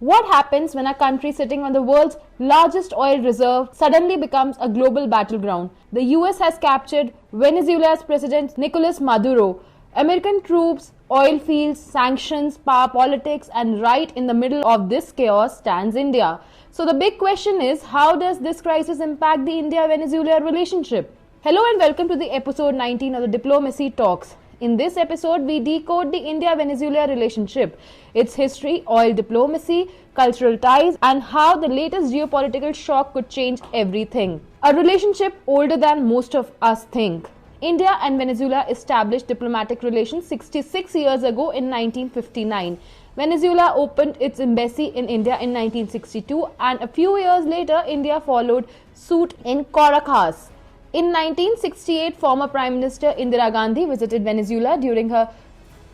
What happens when a country sitting on the world's largest oil reserve suddenly becomes a global battleground? The US has captured Venezuela's President Nicolas Maduro. American troops, oil fields, sanctions, power politics, and right in the middle of this chaos stands India. So the big question is, how does this crisis impact the India-Venezuela relationship? Hello and welcome to the episode 19 of the Diplomacy Talks. In this episode, we decode the India-Venezuela relationship, its history, oil diplomacy, cultural ties, and how the latest geopolitical shock could change everything. A relationship older than most of us think. India and Venezuela established diplomatic relations 66 years ago in 1959. Venezuela opened its embassy in India in 1962, and a few years later, India followed suit in Caracas. In 1968, former Prime Minister Indira Gandhi visited Venezuela during her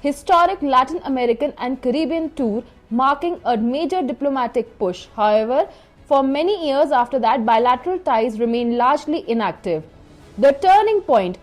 historic Latin American and Caribbean tour, marking a major diplomatic push. However, for many years after that, bilateral ties remained largely inactive. The turning point,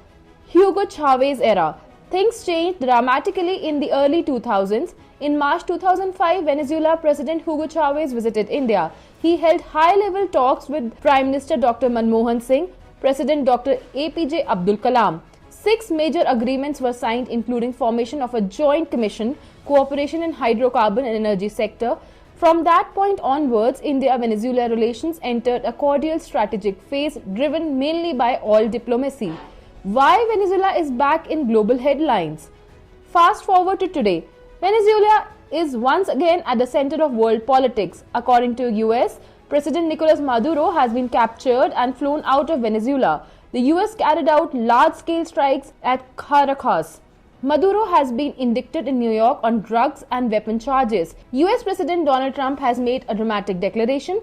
Hugo Chavez era. Things changed dramatically in the early 2000s. In March 2005, Venezuela President Hugo Chavez visited India. He held high-level talks with Prime Minister Dr. Manmohan Singh, President Dr. APJ Abdul Kalam. 6 major agreements were signed, including formation of a joint commission, cooperation in hydrocarbon and energy sector. From that point onwards, India-Venezuela relations entered a cordial strategic phase driven mainly by oil diplomacy. Why Venezuela is back in global headlines? Fast forward to today. Venezuela is once again at the center of world politics. According to US, President Nicolas Maduro has been captured and flown out of Venezuela. The US carried out large-scale strikes at Caracas. Maduro has been indicted in New York on drugs and weapon charges. US President Donald Trump has made a dramatic declaration.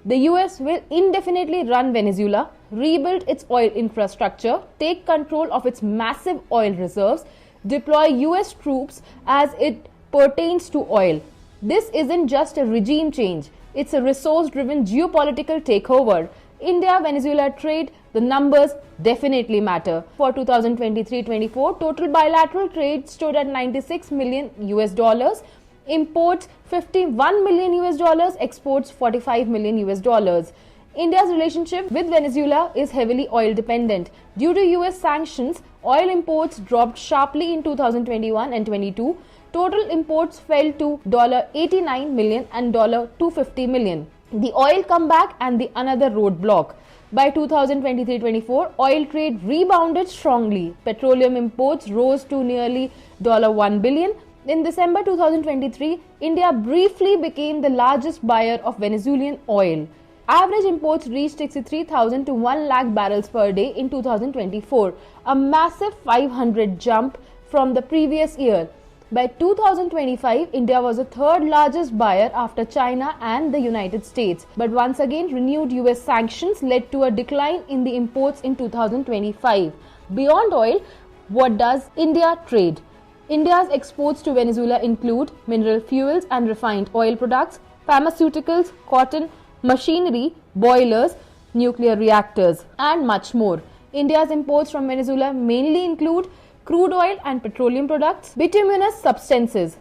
The US will indefinitely run Venezuela, rebuild its oil infrastructure, take control of its massive oil reserves, deploy US troops as it pertains to oil. This isn't just a regime change. It's a resource-driven geopolitical takeover. India-Venezuela trade, the numbers definitely matter. For 2023-24, total bilateral trade stood at $96 million US, imports $51 million US, exports $45 million US. India's relationship with Venezuela is heavily oil dependent. Due to US sanctions, oil imports dropped sharply in 2021 and 22. Total imports fell to $89 million and $250 million. The oil comeback and the another roadblock. By 2023-24, oil trade rebounded strongly. Petroleum imports rose to nearly $1 billion. In December 2023, India briefly became the largest buyer of Venezuelan oil. Average imports reached 63,000 to 1 lakh barrels per day in 2024, a massive 500 jump from the previous year. By 2025, India was the third largest buyer after China and the United States. But once again, renewed US sanctions led to a decline in the imports in 2025. Beyond oil, what does India trade? India's exports to Venezuela include mineral fuels and refined oil products, pharmaceuticals, cotton, machinery, boilers, nuclear reactors, and much more. India's imports from Venezuela mainly include crude oil and petroleum products, bituminous substances,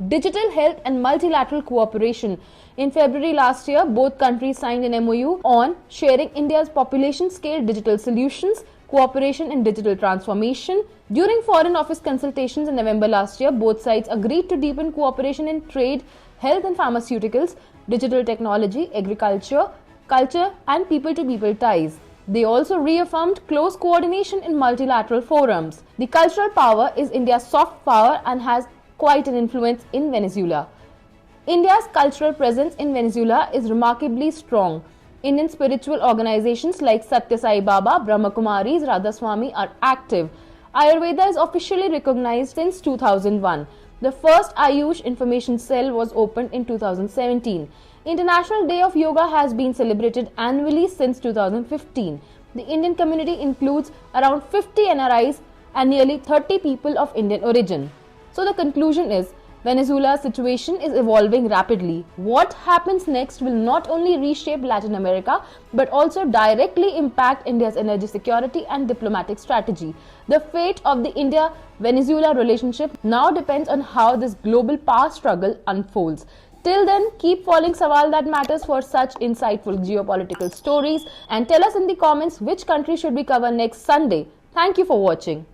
digital health and multilateral cooperation. In February last year, both countries signed an MOU on sharing India's population-scale digital solutions, cooperation in digital transformation. During Foreign Office consultations in November last year, both sides agreed to deepen cooperation in trade, health and pharmaceuticals, digital technology, agriculture, culture, and people-to-people ties. They also reaffirmed close coordination in multilateral forums. The cultural power is India's soft power and has quite an influence in Venezuela. India's cultural presence in Venezuela is remarkably strong. Indian spiritual organizations like Satya Sai Baba, Brahma Kumaris, Radhaswami are active. Ayurveda is officially recognized since 2001. The first Ayush Information Cell was opened in 2017. International Day of Yoga has been celebrated annually since 2015. The Indian community includes around 50 NRIs and nearly 30 people of Indian origin. So the conclusion is, Venezuela's situation is evolving rapidly. What happens next will not only reshape Latin America but also directly impact India's energy security and diplomatic strategy. The fate of the India-Venezuela relationship now depends on how this global power struggle unfolds. Till then, keep following Sawaal That Matters for such insightful geopolitical stories, and tell us in the comments which country should we cover next Sunday. Thank you for watching.